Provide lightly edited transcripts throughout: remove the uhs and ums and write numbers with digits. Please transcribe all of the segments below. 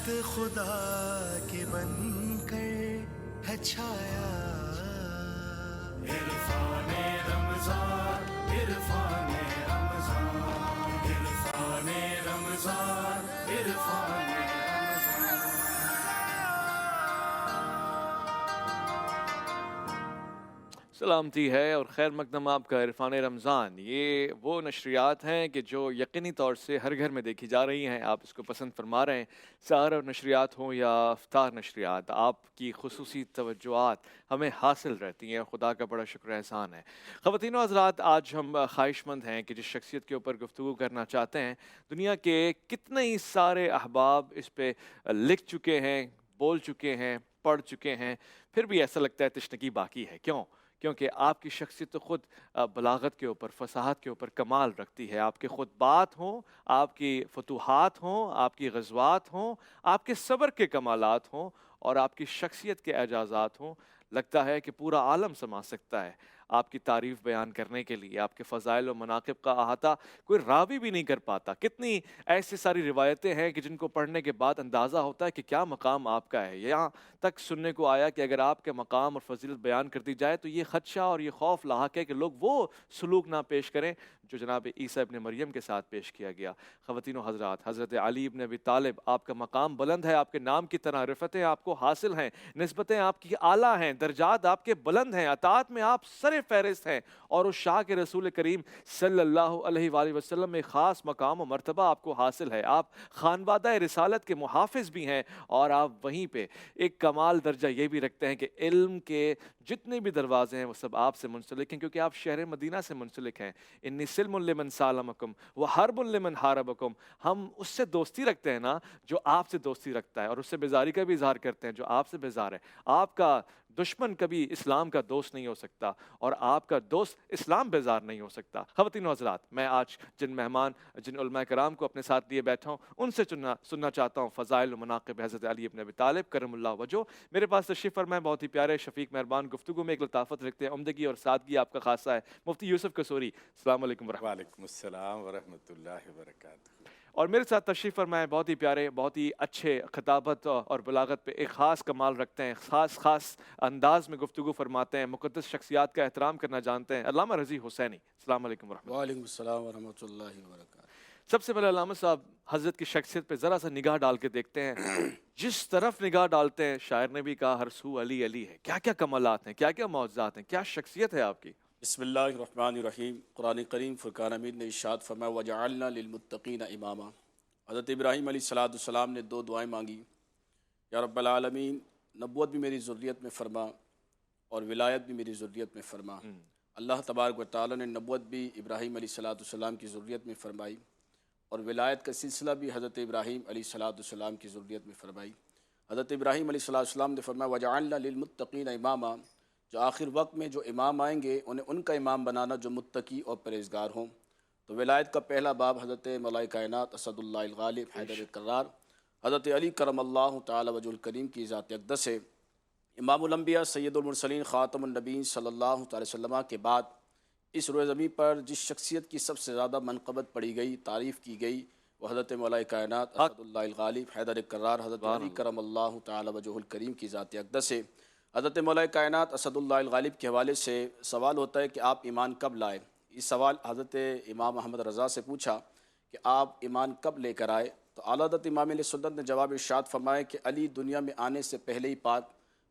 خدا کے بن کر ہے چھایا عرفان رمضان عرفان رمضان عرفان رمضان عرفان سلامتی ہے اور خیر مقدم آپ کا عرفان رمضان۔ یہ وہ نشریات ہیں کہ جو یقینی طور سے ہر گھر میں دیکھی جا رہی ہیں، آپ اس کو پسند فرما رہے ہیں۔ سحر نشریات ہوں یا افطار نشریات، آپ کی خصوصی توجہات ہمیں حاصل رہتی ہیں، خدا کا بڑا شکر احسان ہے۔ خواتین و حضرات، آج ہم خواہش مند ہیں کہ جس شخصیت کے اوپر گفتگو کرنا چاہتے ہیں، دنیا کے کتنے ہی سارے احباب اس پہ لکھ چکے ہیں، بول چکے ہیں، پڑھ چکے ہیں، پھر بھی ایسا لگتا ہے تشنگی باقی ہے۔ کیونکہ آپ کی شخصیت تو خود بلاغت کے اوپر، فصاحت کے اوپر کمال رکھتی ہے۔ آپ کے خطبات ہوں، آپ کی فتوحات ہوں، آپ کی غزوات ہوں، آپ کے صبر کے کمالات ہوں اور آپ کی شخصیت کے اعجازات ہوں، لگتا ہے کہ پورا عالم سما سکتا ہے آپ کی تعریف بیان کرنے کے لیے۔ آپ کے فضائل و مناقب کا احاطہ کوئی راوی بھی نہیں کر پاتا۔ کتنی ایسی ساری روایتیں ہیں کہ جن کو پڑھنے کے بعد اندازہ ہوتا ہے کہ کیا مقام آپ کا ہے۔ یہاں تک سننے کو آیا کہ اگر آپ کے مقام اور فضیلت بیان کر دی جائے تو یہ خدشہ اور یہ خوف لاحق ہے کہ لوگ وہ سلوک نہ پیش کریں جو جناب عیسیٰ ابن مریم کے ساتھ پیش کیا گیا۔ خواتین و حضرات، حضرت علی ابن ابی طالب، آپ کا مقام بلند ہے، آپ کے نام کی طرح رفتیں آپ کو حاصل ہیں، نسبتیں آپ کی اعلیٰ ہیں، درجات آپ کے بلند ہیں، اطاعت میں آپ سر فہرست ہیں، اور اس شاہ کے رسول کریم صلی اللہ علیہ وآلہ وسلم میں خاص مقام و مرتبہ آپ کو حاصل ہے۔ آپ خانوادہ رسالت کے محافظ بھی ہیں، اور آپ وہیں پہ ایک کمال درجہ یہ بھی رکھتے ہیں کہ علم کے جتنے بھی دروازے ہیں وہ سب آپ سے منسلک ہیں، کیونکہ آپ شہر مدینہ سے منسلک ہیں۔ انی سلم لمن سالمکم وحرب لمن حاربکم، ہم اس سے دوستی رکھتے ہیں نا جو آپ سے دوستی رکھتا ہے، اور اس سے بیزاری کا بھی اظہار کرتے ہیں جو آپ سے بیزار ہے۔ آپ کا دشمن کبھی اسلام کا دوست نہیں ہو سکتا، اور آپ کا دوست اسلام بیزار نہیں ہو سکتا۔ خواتین و حضرات، میں آج جن علماء کرام کو اپنے ساتھ لیے بیٹھا ہوں، ان سے سننا چاہتا ہوں فضائل و مناقب حضرت علی ابن ابی طالب کرم اللہ وجہ۔ میرے پاس تشریف فرمائے بہت ہی پیارے شفیق مہربان، گفتگو میں ایک لطافت رکھتے ہیں، عمدگی اور سادگی آپ کا خاصہ ہے، مفتی یوسف قصوری۔ السلام علیکم ورحمۃ اللہ۔ وعلیکم السلام ورحمۃ اللہ وبرکاتہ۔ اور میرے ساتھ تشریف فرمائے بہت ہی پیارے، بہت ہی اچھے خطابت اور بلاغت پہ ایک خاص کمال رکھتے ہیں، خاص انداز میں گفتگو فرماتے ہیں، مقدس شخصیات کا احترام کرنا جانتے ہیں، علامہ رضی حسینی۔ السلام علیکم ورحمۃ اللہ۔ وعلیکم السلام ورحمۃ اللہ وبرکاتہ۔ سب سے پہلے علامہ صاحب، حضرت کی شخصیت پہ ذرا سا نگاہ ڈال کے دیکھتے ہیں، جس طرف نگاہ ڈالتے ہیں شاعر نے بھی کہا ہر سو علی علی ہے۔ کیا کیا کمالات ہیں، کیا کیا معجزات ہیں، کیا شخصیت ہے آپ کی؟ بسم اللہ الرحمن الرحیم۔ قرآن کریم فرقان حمید نے ارشاد فرمایا وجعلنا للمتقین اماما۔ حضرت ابراہیم علیہ السلام نے دو دعائیں مانگی، یا رب العالمین نبوت بھی میری ذریت میں فرما اور ولایت بھی میری ذریت میں فرما۔ اللہ تبارک و تعالیٰ نے نبوت بھی ابراہیم علیہ السلام کی ذریت میں فرمائی، اور ولایت کا سلسلہ بھی حضرت ابراہیم علیہ السلام کی ذریت میں فرمائی۔ حضرت ابراہیم علیہ السلام نے فرمایا وجعلنا للمتقین اماما، جو آخر وقت میں جو امام آئیں گے انہیں ان کا امام بنانا جو متقی اور پرہیزگار ہوں۔ تو ولایت کا پہلا باب حضرت مولا کائنات اسد اللہ الغالب حیدر کرار حضرت علی کرم اللہ تعالی وجہ الکریم کی ذات اقدس ہے۔ امام الانبیاء سید المرسلین خاتم النبیین صلی اللہ تعالی وسلم کے بعد اس روئے زمین پر جس شخصیت کی سب سے زیادہ منقبت پڑھی گئی، تعریف کی گئی، وہ حضرت مولا کائنات اسد اللہ الغالب حیدر کرار حضرت علی کرم اللہ تعالی وجہ الکریم کی ذات اقدس ہے۔ حضرت مولا کائنات اسد اللہ الغالب کے حوالے سے سوال ہوتا ہے کہ آپ ایمان کب لائے؟ یہ سوال حضرت امام احمد رضا سے پوچھا کہ آپ ایمان کب لے کر آئے؟ تو اعلیٰ حضرت امام علیہ سنت نے جواب ارشاد فرمایا کہ علی دنیا میں آنے سے پہلے ہی پاک،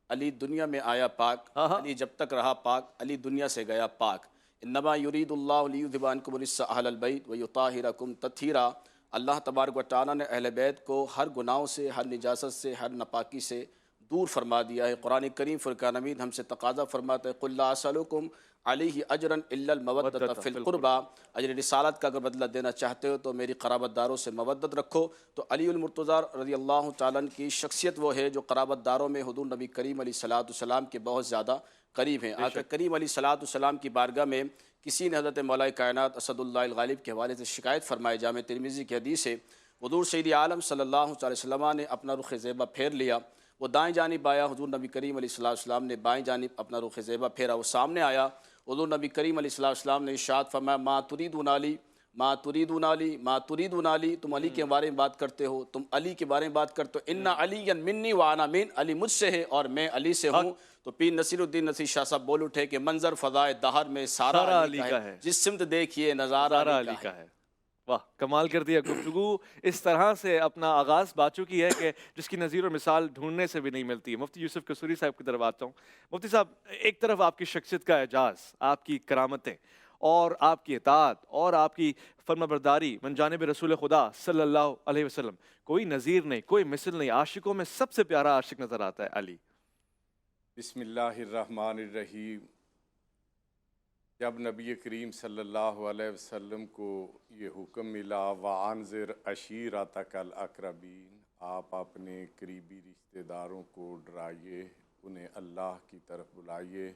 علی دنیا میں آیا پاک، علی جب تک رہا پاک، علی دنیا سے گیا پاک۔ انما یرید اللہ لیذھب عنکم الرجس اہل البیت ویطہرکم تطہیرا۔ اللہ تبارک و تعالیٰ نے اہل بیت کو ہر گناہوں سے، ہر نجاست سے، ہر ناپاکی سے دور فرما دیا ہے۔ قرآن کریم فرقان حمید ہم سے تقاضا فرماتا ہے قل لا اسألکم علیہ اجرا الا المودۃ فی القربى، اجر رسالت کا اگر بدلہ دینا چاہتے ہو تو میری قرابت داروں سے مودت رکھو۔ تو علی المرتضیٰ رضی اللہ تعالیٰ عنہ کی شخصیت وہ ہے جو قرابت داروں میں حضور نبی کریم علیہ السلام کے بہت زیادہ قریب ہیں۔ آقا کریم علیہ السلام کی بارگاہ میں کسی نے حضرت مولا کائنات اسد اللہ الغالب کے حوالے سے شکایت فرمائی، جامع ترمذی کی حدیث ہے، حضور سید عالم صلی اللہ علیہ وسلم نے اپنا رخ زیبہ پھیر لیا، وہ دائیں جانب آیا، حضور نبی کریم علیہ السلام نے بائیں جانب اپنا رخ زیبہ پھیرا، وہ سامنے آیا، حضور نبی کریم علیہ السلام نے ارشاد فرمایا ما تريدون علی ما تريدون علی ما تريدون علی، تم علی کے بارے میں بات کرتے ہو، تم علی کے بارے میں بات کرتے ہو، ان علی منی وانا من، علی مجھ سے ہے اور میں علی سے ہوں۔ تو پیر نصیر الدین نصیر شاہ صاحب بول اٹھے کہ منظر فضائے دہر میں سارا علی کا ہے، جس سمت دیکھیے نظارہ علی کا ہے۔ واہ، کمال کر دیا۔ گفتگو اس طرح سے اپنا آغاز بات چکی ہے کہ جس کی نظیر و مثال ڈھونڈنے سے بھی نہیں ملتی ہے۔ مفتی یوسف قصوری صاحب کی طرف آتا ہوں۔ مفتی صاحب، ایک طرف آپ کی شخصیت کا اعجاز، آپ کی کرامتیں اور آپ کی اطاعت اور آپ کی فرما برداری من جانب رسول خدا صلی اللہ علیہ وسلم، کوئی نظیر نہیں، کوئی مثل نہیں۔ عاشقوں میں سب سے پیارا عاشق نظر آتا ہے علی۔ بسم اللہ الرحمن الرحیم۔ جب نبی کریم صلی اللہ علیہ وسلم کو یہ حکم ملا وَأَنذِرْ عَشِيرَتَكَ الْأَقْرَبِينَ، آپ اپنے قریبی رشتہ داروں کو ڈرائیے، انہیں اللہ کی طرف بلائیے،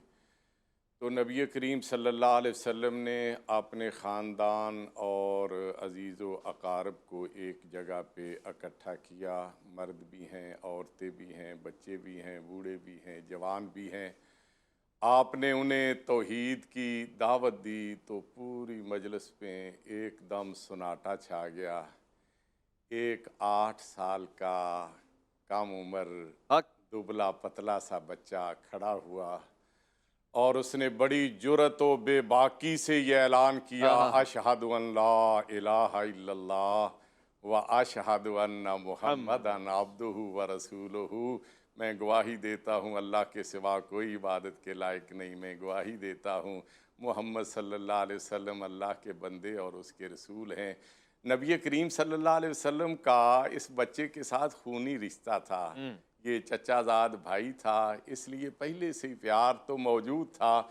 تو نبی کریم صلی اللہ علیہ وسلم نے اپنے خاندان اور عزیز و اقارب کو ایک جگہ پہ اکٹھا کیا۔ مرد بھی ہیں، عورتیں بھی ہیں، بچے بھی ہیں، بوڑھے بھی ہیں، جوان بھی ہیں۔ آپ نے انہیں توحید کی دعوت دی تو پوری مجلس میں ایک دم سناٹا چھا گیا۔ ایک 8 سال کا کم عمر دبلا پتلا سا بچہ کھڑا ہوا اور اس نے بڑی جرأت و بے باکی سے یہ اعلان کیا، اشہد ان لا الہ الا اللہ و اشہد ان محمدً عبدہ و رسولہ، میں گواہی دیتا ہوں اللہ کے سوا کوئی عبادت کے لائق نہیں، میں گواہی دیتا ہوں محمد صلی اللہ علیہ وسلم اللہ کے بندے اور اس کے رسول ہیں۔ نبی کریم صلی اللہ علیہ وسلم کا اس بچے کے ساتھ خونی رشتہ تھا، یہ چچا زاد بھائی تھا، اس لیے پہلے سے ہی پیار تو موجود تھا،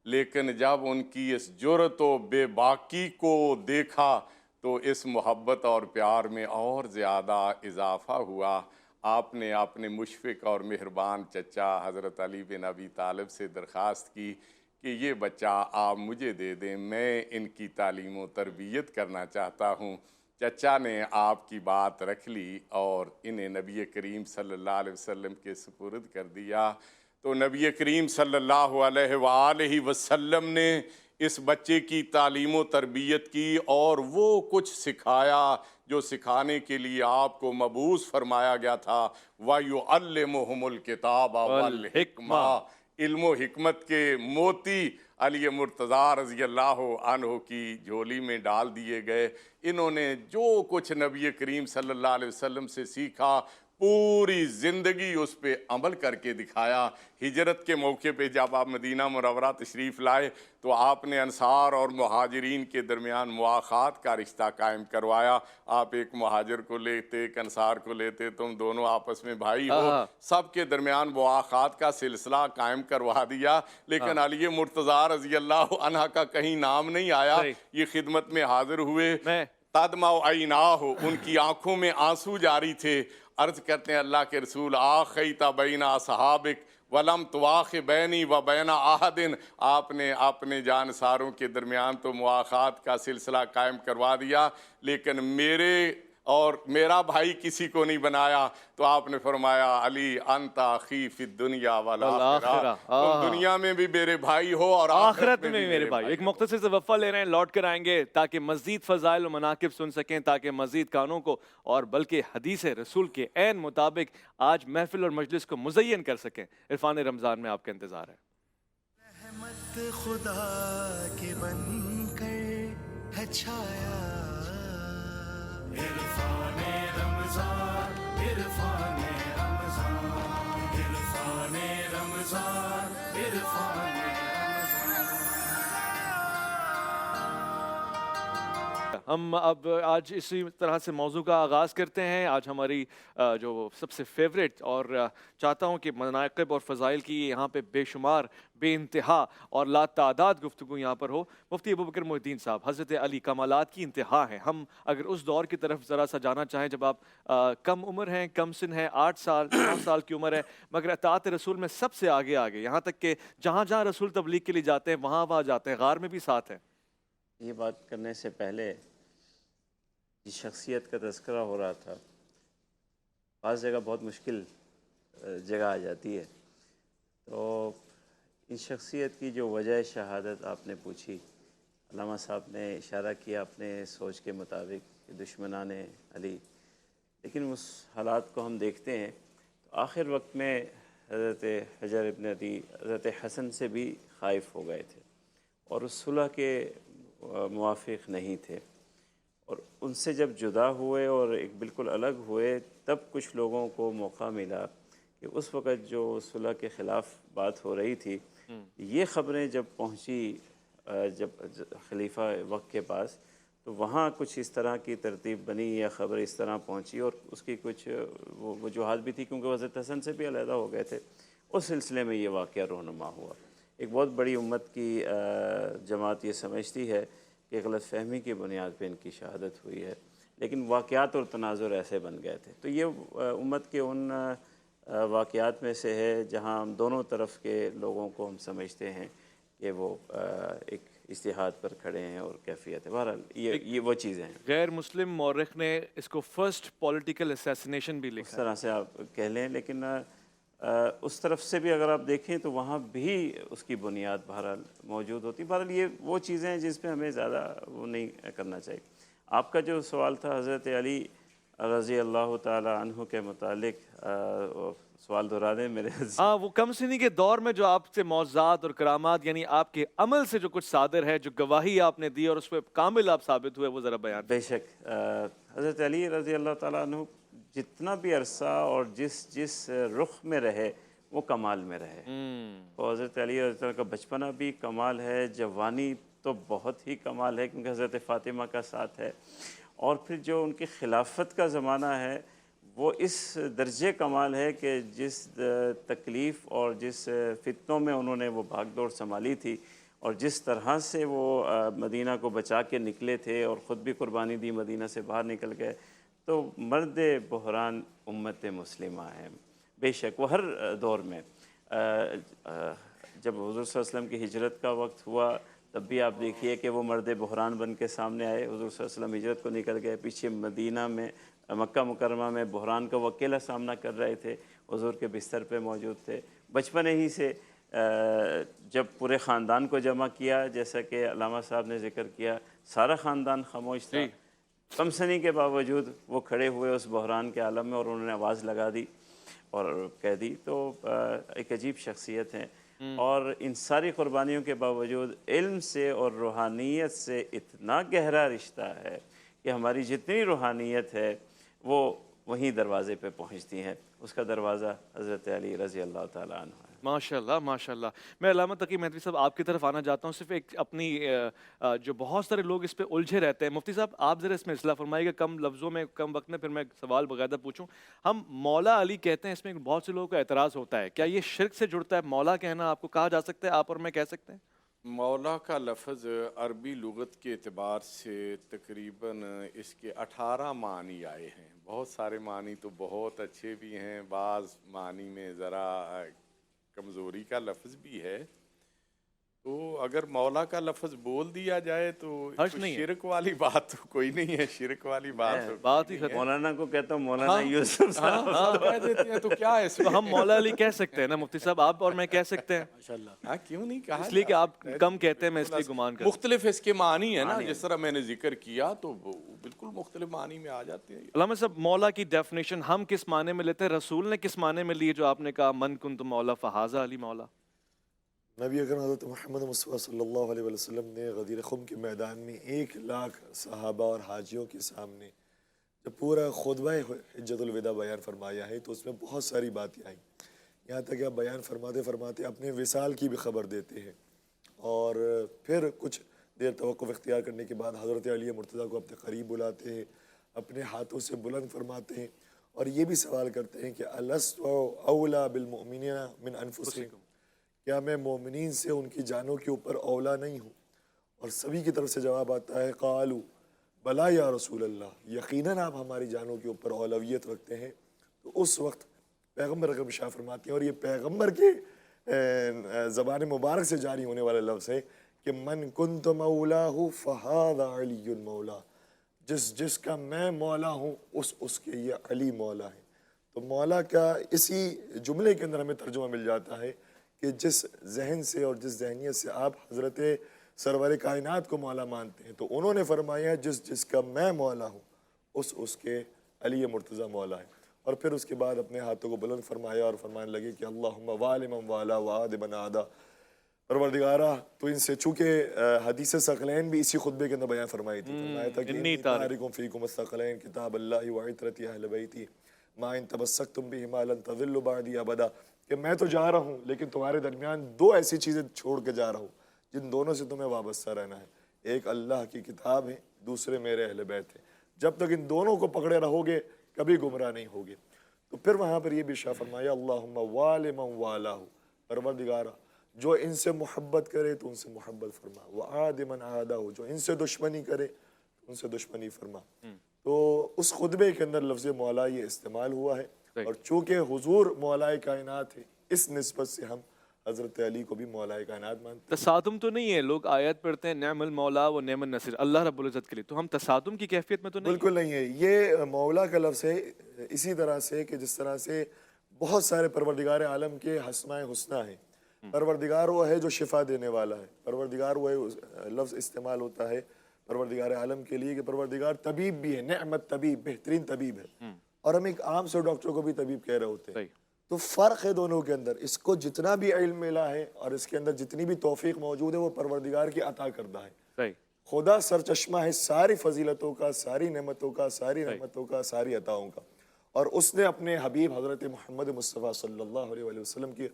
لیکن جب ان کی اس جرأت و بے باکی کو دیکھا تو اس محبت اور پیار میں اور زیادہ اضافہ ہوا۔ آپ نے اپنے مشفق اور مہربان چچا حضرت علی بن ابی طالب سے درخواست کی کہ یہ بچہ آپ مجھے دے دیں، میں ان کی تعلیم و تربیت کرنا چاہتا ہوں۔ چچا نے آپ کی بات رکھ لی اور انہیں نبی کریم صلی اللہ علیہ وسلم کے سپرد کر دیا۔ تو نبی کریم صلی اللہ علیہ وآلہ وسلم نے اس بچے کی تعلیم و تربیت کی اور وہ کچھ سکھایا جو سکھانے کے لیے آپ کو مبعوث فرمایا گیا تھا، وَيُعَلِّمُهُمُ الْكِتَابَ وَالْحِکْمَةَ، علم و حکمت کے موتی علی مرتضیٰ رضی اللہ عنہ کی جھولی میں ڈال دیے گئے۔ انہوں نے جو کچھ نبی کریم صلی اللہ علیہ وسلم سے سیکھا پوری زندگی اس پہ عمل کر کے دکھایا۔ ہجرت کے موقع پہ جب آپ مدینہ منورہ تشریف لائے تو آپ نے انصار اور مہاجرین کے درمیان مواخات کا رشتہ قائم کروایا۔ آپ ایک مہاجر کو لیتے، ایک انصار کو لیتے، تم دونوں آپس میں بھائی ہو، سب کے درمیان مواخات کا سلسلہ قائم کروا دیا۔ لیکن علی مرتضیٰ رضی اللہ عنہ کا کہیں نام نہیں آیا۔ یہ خدمت میں حاضر ہوئے، تدمع عیناہ، ان کی آنکھوں میں آنسو جاری تھے۔ عرض کرتے ہیں اللہ کے رسول، آخیت بین اصحابک ولم تواخ بینی و بین احد، آپ نے اپنے جانساروں کے درمیان تو مواخات کا سلسلہ قائم کروا دیا، لیکن میرے اور میرا بھائی کسی کو نہیں بنایا۔ تو آپ نے فرمایا علی انت اخی فی الدنیا والآخرہ، تم دنیا میں بھی میرے بھائی ہو اور آخرت میں بھی میرے بھائی۔ ایک مختصر سے وقفہ لے رہے ہیں، لوٹ کر آئیں گے تاکہ مزید فضائل و مناقب سن سکیں، تاکہ مزید کانوں کو اور بلکہ حدیث رسول کے عین مطابق آج محفل اور مجلس کو مزین کر سکیں۔ عرفان رمضان میں آپ کا انتظار ہے۔ رحمت خدا کے بن کر ہے چھایا، عرفان رمضان، عرفان رمضان، عرفان رمضان، عرفان ہم اب آج اسی طرح سے موضوع کا آغاز کرتے ہیں۔ آج ہماری جو سب سے فیوریٹ اور چاہتا ہوں کہ مناقب اور فضائل کی یہاں پہ بے شمار، بے انتہا اور لا تعداد گفتگو یہاں پر ہو۔ مفتی ابوبکر محی الدین صاحب، حضرت علی کمالات کی انتہا ہیں۔ ہم اگر اس دور کی طرف ذرا سا جانا چاہیں جب آپ کم عمر ہیں، کم سن ہیں، 8 سال 9 سال کی عمر ہے، مگر اطاعت رسول میں سب سے آگے آگے، یہاں تک کہ جہاں جہاں رسول تبلیغ کے لیے جاتے ہیں وہاں جاتے ہیں، غار میں بھی ساتھ ہیں۔ یہ بات کرنے سے پہلے جس شخصیت کا تذکرہ ہو رہا تھا، بعض جگہ بہت مشکل جگہ آ جاتی ہے، تو اس شخصیت کی جو وجہ شہادت آپ نے پوچھی علامہ صاحب نے اشارہ کیا اپنے سوچ کے مطابق کہ دشمنان علی، لیکن اس حالات کو ہم دیکھتے ہیں تو آخر وقت میں حضرت حجر ابن عدی حضرت حسن سے بھی خائف ہو گئے تھے اور اس صلح کے موافق نہیں تھے، اور ان سے جب جدا ہوئے اور ایک بالکل الگ ہوئے تب کچھ لوگوں کو موقع ملا کہ اس وقت جو صلح کے خلاف بات ہو رہی تھی، یہ خبریں جب پہنچی جب خلیفہ وقت کے پاس، تو وہاں کچھ اس طرح کی ترتیب بنی یا خبر اس طرح پہنچی، اور اس کی کچھ وہ وجوہات بھی تھی کیونکہ حضرت حسن سے بھی علیحدہ ہو گئے تھے۔ اس سلسلے میں یہ واقعہ رونما ہوا۔ ایک بہت بڑی امت کی جماعت یہ سمجھتی ہے کہ غلط فہمی کی بنیاد پہ ان کی شہادت ہوئی ہے، لیکن واقعات اور تناظر ایسے بن گئے تھے۔ تو یہ امت کے ان واقعات میں سے ہے جہاں ہم دونوں طرف کے لوگوں کو ہم سمجھتے ہیں کہ وہ ایک اجتہاد پر کھڑے ہیں اور کیفیت ہے۔ بہرحال یہ وہ چیزیں ہیں، غیر مسلم مورخ نے اس کو فرسٹ پولیٹیکل اسیسینیشن بھی اس لکھا ہے۔ طرح سے آپ کہہ لیں، لیکن اس طرف سے بھی اگر آپ دیکھیں تو وہاں بھی اس کی بنیاد بہرحال موجود ہوتی۔ بہرحال یہ وہ چیزیں ہیں جس پہ ہمیں زیادہ وہ نہیں کرنا چاہیے۔ آپ کا جو سوال تھا حضرت علی رضی اللہ تعالی عنہ کے متعلق، سوال دہرا دیں میرے ہاں، وہ کم سنی کے دور میں جو آپ سے معجزات اور کرامات، یعنی آپ کے عمل سے جو کچھ صادر ہے، جو گواہی آپ نے دی اور اس پہ کامل آپ ثابت ہوئے، وہ ذرا بیان۔ بے شک حضرت علی رضی اللہ تعالیٰ عنہ جتنا بھی عرصہ اور جس رخ میں رہے وہ کمال میں رہے، اور حضرت علی رضی اللہ کا بچپنا بھی کمال ہے، جوانی تو بہت ہی کمال ہے کیونکہ حضرت فاطمہ کا ساتھ ہے، اور پھر جو ان کی خلافت کا زمانہ ہے وہ اس درجے کمال ہے کہ جس تکلیف اور جس فتنوں میں انہوں نے وہ بھاگ دوڑ سنبھالی تھی، اور جس طرح سے وہ مدینہ کو بچا کے نکلے تھے اور خود بھی قربانی دی، مدینہ سے باہر نکل گئے، تو مرد بحران امت مسلمہ ہیں۔ بے شک وہ ہر دور میں، جب حضور صلی اللہ علیہ وسلم کی ہجرت کا وقت ہوا تب بھی آپ دیکھیے کہ وہ مرد بحران بن کے سامنے آئے۔ حضور صلی اللہ علیہ وسلم ہجرت کو نکل گئے، پیچھے مدینہ میں مکہ مکرمہ میں بحران کا وہ اکیلا سامنا کر رہے تھے، حضور کے بستر پہ موجود تھے۔ بچپنے ہی سے جب پورے خاندان کو جمع کیا، جیسا کہ علامہ صاحب نے ذکر کیا، سارا خاندان خاموش تھا، کم سنی کے باوجود وہ کھڑے ہوئے اس بحران کے عالم میں اور انہوں نے آواز لگا دی اور کہہ دی۔ تو ایک عجیب شخصیت ہیں، اور ان ساری قربانیوں کے باوجود علم سے اور روحانیت سے اتنا گہرا رشتہ ہے کہ ہماری جتنی روحانیت ہے وہ وہیں دروازے پہ پہنچتی ہیں۔ اس کا دروازہ حضرت علی رضی اللہ تعالیٰ عنہ ہے۔ ماشاءاللہ ماشاءاللہ۔ میں علامہ تقی مہدوی صاحب آپ کی طرف آنا چاہتا ہوں، صرف ایک اپنی جو بہت سارے لوگ اس پہ الجھے رہتے ہیں، مفتی صاحب آپ ذرا اس میں اصلاح فرمائیے گا، کم لفظوں میں کم وقت میں، پھر میں سوال باقاعدہ پوچھوں۔ ہم مولا علی کہتے ہیں، اس میں بہت سے لوگوں کا اعتراض ہوتا ہے، کیا یہ شرک سے جڑتا ہے؟ مولا کہنا آپ کو کہا جا سکتا ہے، آپ اور میں کہہ سکتے ہیں؟ مولا کا لفظ عربی لغت کے اعتبار سے تقریباً اس کے 18 معنی آئے ہیں۔ بہت سارے معنی تو بہت اچھے بھی ہیں، بعض معنی میں ذرا کمزوری کا لفظ بھی ہے۔ تو اگر مولا کا لفظ بول دیا جائے تو شرک والی بات تو کوئی نہیں ہے، شرک والی بات ہی مولانا کو کہتا ہوں مولانا یوسف صاحب کہہ دیتے ہیں، تو کیا ہے اس میں؟ ہم مولا علی کہہ سکتے ہیں نا مفتی صاحب، آپ اور میں کہہ سکتے ہیں؟ ہاں کیوں نہیں کہا؟ اس لیے کہ آپ کم کہتے ہیں، میں اس لیے گمان کرتا ہوں۔ مختلف اس کے معنی ہے نا، جس طرح میں نے ذکر کیا تو بالکل مختلف معنی میں آ جاتے ہیں۔ علامہ صاحب مولا کی ڈیفینیشن ہم کس معنی میں لیتے ہیں؟ رسول نے کس معنی میں لی جو آپ نے کہا من کنت مولا فہذا علی مولا؟ نبی اکرم حضرت محمد مصطفیٰ صلی اللہ علیہ وسلم نے غدیر خم کے میدان میں 1,00,000 صحابہ اور حاجیوں کے سامنے جب پورا خطبہ حجت الوداع بیان فرمایا ہے تو اس میں بہت ساری باتیں آئیں، یہاں تک کہ آپ بیان فرماتے فرماتے اپنے وصال کی بھی خبر دیتے ہیں، اور پھر کچھ دیر توقف اختیار کرنے کے بعد حضرت علی مرتضیٰ کو اپنے قریب بلاتے ہیں، اپنے ہاتھوں سے بلند فرماتے ہیں، اور یہ بھی سوال کرتے ہیں کہ الست اولا بالمؤمنین من انفسہم، کیا میں مومنین سے ان کی جانوں کے اوپر اولا نہیں ہوں؟ اور سبھی کی طرف سے جواب آتا ہے قالوا بلا یا رسول اللہ، یقیناً آپ ہماری جانوں کے اوپر اولویت رکھتے ہیں۔ تو اس وقت پیغمبر اکرم شاہ فرماتے ہیں، اور یہ پیغمبر کے زبان مبارک سے جاری ہونے والا لفظ ہے کہ من کنت مولاہ فہذا علی المولا، جس کا میں مولا ہوں اس کے یہ علی مولا ہے۔ تو مولا کا اسی جملے کے اندر ہمیں ترجمہ مل جاتا ہے کہ جس ذہن سے اور جس ذہنیت سے آپ حضرت سرور کائنات کو مولا مانتے ہیں، تو انہوں نے فرمایا جس جس کا میں مولا ہوں اس کے علی مرتضیٰ مولا ہے۔ اور پھر اس کے بعد اپنے ہاتھوں کو بلند فرمایا اور فرمانے لگے کہ اللہم والی من والا وعاد من عادا، پروردگارہ تو ان سے، چونکہ حدیث ثقلین بھی اسی خطبے کے اندر بیان فرمائی تھی، فرمایا تھا کہ انی تارکم فیکم الثقلین کتاب اللہ وعطرتی اہل بیتی ما ان تمسکتم بہما لن تضلوا بعدی ابدا، کہ میں تو جا رہا ہوں لیکن تمہارے درمیان دو ایسی چیزیں چھوڑ کے جا رہا ہوں جن دونوں سے تمہیں وابستہ رہنا ہے، ایک اللہ کی کتاب ہے، دوسرے میرے اہل بیت ہیں، جب تک ان دونوں کو پکڑے رہو گے کبھی گمراہ نہیں ہوگے۔ تو پھر وہاں پر یہ بھی ارشاد فرمایا اللہم والی من والاہ، پروردگارہ جو ان سے محبت کرے تو ان سے محبت فرما، وعاد من عادہ، جو ان سے دشمنی کرے تو ان سے دشمنی فرما۔ تو اس خطبے کے اندر لفظ مولا یہ استعمال ہوا ہے، اور چونکہ حضور مولائے کائنات ہے اس نسبت سے ہم حضرت علی کو بھی مولائے کائنات مانتے ہیں۔ تصادم تو نہیں ہے، لوگ آیت پڑھتے ہیں نعم المولا و نعم النصیر اللہ رب العزت کے لیے، تو ہم تصادم کی کیفیت میں تو نہیں؟ بالکل نہیں ہے، یہ مولا کا لفظ ہے اسی طرح سے کہ جس طرح سے بہت سارے پروردگار عالم کے اسماء حسنیٰ ہیں، پروردگار وہ ہے جو شفا دینے والا ہے، پروردگار وہ ہے، لفظ استعمال ہوتا ہے پروردگار عالم کے لیے کہ پروردگار طبیب بھی ہے، نعمت طبیب، بہترین طبیب ہے، اور ہم ایک عام سے ڈاکٹر کو بھی طبیب کہہ رہے ہوتے ہیں۔ تو فرق ہے دونوں کے اندر، اس کو جتنا بھی علم ملا ہے اور اس کے اندر جتنی بھی توفیق موجود ہے وہ پروردگار کی عطا کردہ ہے۔ خدا سرچشمہ ہے ساری فضیلتوں کا، ساری نعمتوں کا، ساری رحمتوں کا، ساری عطاؤں کا، اور اس نے اپنے حبیب حضرت محمد مصطفیٰ صلی اللہ علیہ وآلہ وسلم کی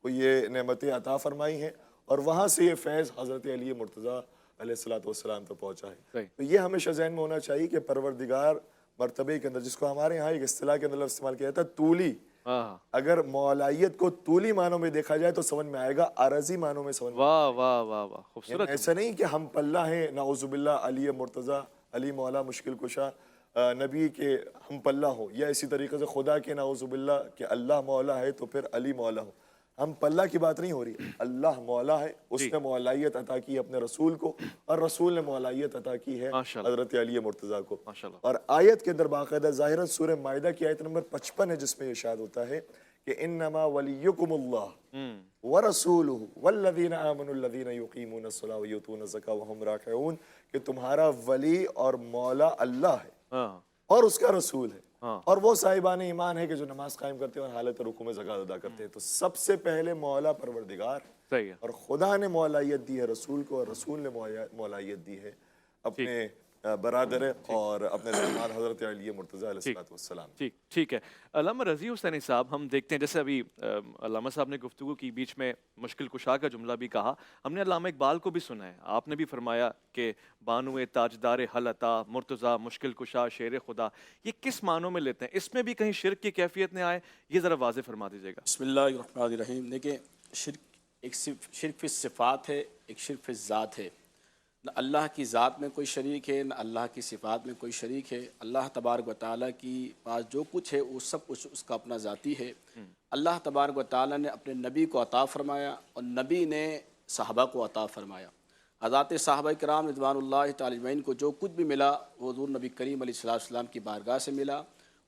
کو یہ نعمتیں عطا فرمائی ہیں، اور وہاں سے یہ فیض حضرت علی مرتضیٰ علیہ السلام تک پہنچا ہے۔ تو یہ ہمیشہ ذہن میں ہونا چاہیے کہ پروردگار مرتبے کے اندر، جس کو ہمارے ہاں ایک اصطلاح کے اندر لفظ استعمال کیا جاتا ہے طولی، اگر مولائیت کو طولی معنوں میں دیکھا جائے تو سمجھ میں آئے گا، عرضی معنوں میں سمجھ میں واہ واہ واہ واہ، خوبصورت۔ ایسا نہیں کہ ہم پلہ ہیں، نعوذ باللہ علی مرتضیٰ، علی مولا مشکل کشا، نبی کے ہم پلہ ہوں، یا اسی طریقے سے خدا کے نعوذ باللہ کہ اللہ مولا ہے تو پھر علی مولا ہو، ہم پلہ کی بات نہیں ہو رہی، اللہ مولا ہے، اس نے مولائیت عطا کی اپنے رسول کو، اور رسول نے مولائیت عطا کی ہے حضرت علی مرتضیٰ کو۔ اور آیت کے اندر باقاعدہ ظاہراً سورہ مائدہ کی آیت نمبر 55 ہے جس میں ارشاد ہوتا ہے کہ انما ولیکم اللہ ورسولہ والذین آمنوا الذین یقیمون الصلاۃ ویؤتون الزکاۃ وہم راکعون، کہ تمہارا ولی اور مولا اللہ ہے اور اس کا رسول ہے، اور وہ صاحبان ایمان ہے کہ جو نماز قائم کرتے ہیں اور حالت رکوع میں زکوٰۃ ادا کرتے ہیں۔ تو سب سے پہلے مولا پروردگار، اور خدا نے مولائیت دی ہے رسول کو، اور رسول نے مولائیت دی ہے اپنے برادر اور اپنے رحمان حضرت علی مرتضیٰ علیہ السلام۔ ٹھیک ہے۔ علامہ رضی حسینی صاحب، ہم دیکھتے ہیں جیسے ابھی علامہ صاحب نے گفتگو کی، بیچ میں مشکل کشا کا جملہ بھی کہا، ہم نے علامہ اقبال کو بھی سنا ہے، آپ نے بھی فرمایا کہ بانو تاجدار حل عطا مرتضیٰ مشکل کشا شیر خدا، یہ کس معنوں میں لیتے ہیں؟ اس میں بھی کہیں شرک کی کیفیت نہ آئے، یہ ذرا واضح فرما دیجیے گا۔ بسم اللہ الرحمن الرحیم۔ دیکھیں، ایک شرک فی صفات ہے، ایک شرک فی ذات ہے۔ نہ اللہ کی ذات میں کوئی شریک ہے، نہ اللہ کی صفات میں کوئی شریک ہے۔ اللہ تبارک و تعالیٰ کی پاس جو کچھ ہے وہ سب کچھ اس کا اپنا ذاتی ہے۔ اللہ تبارک و تعالیٰ نے اپنے نبی کو عطا فرمایا، اور نبی نے صحابہ کو عطا فرمایا۔ حضرات صحابہ کرام رضوان اللہ تعالی اجمعین کو جو کچھ بھی ملا وہ حضور نبی کریم علیہ السلام کی بارگاہ سے ملا،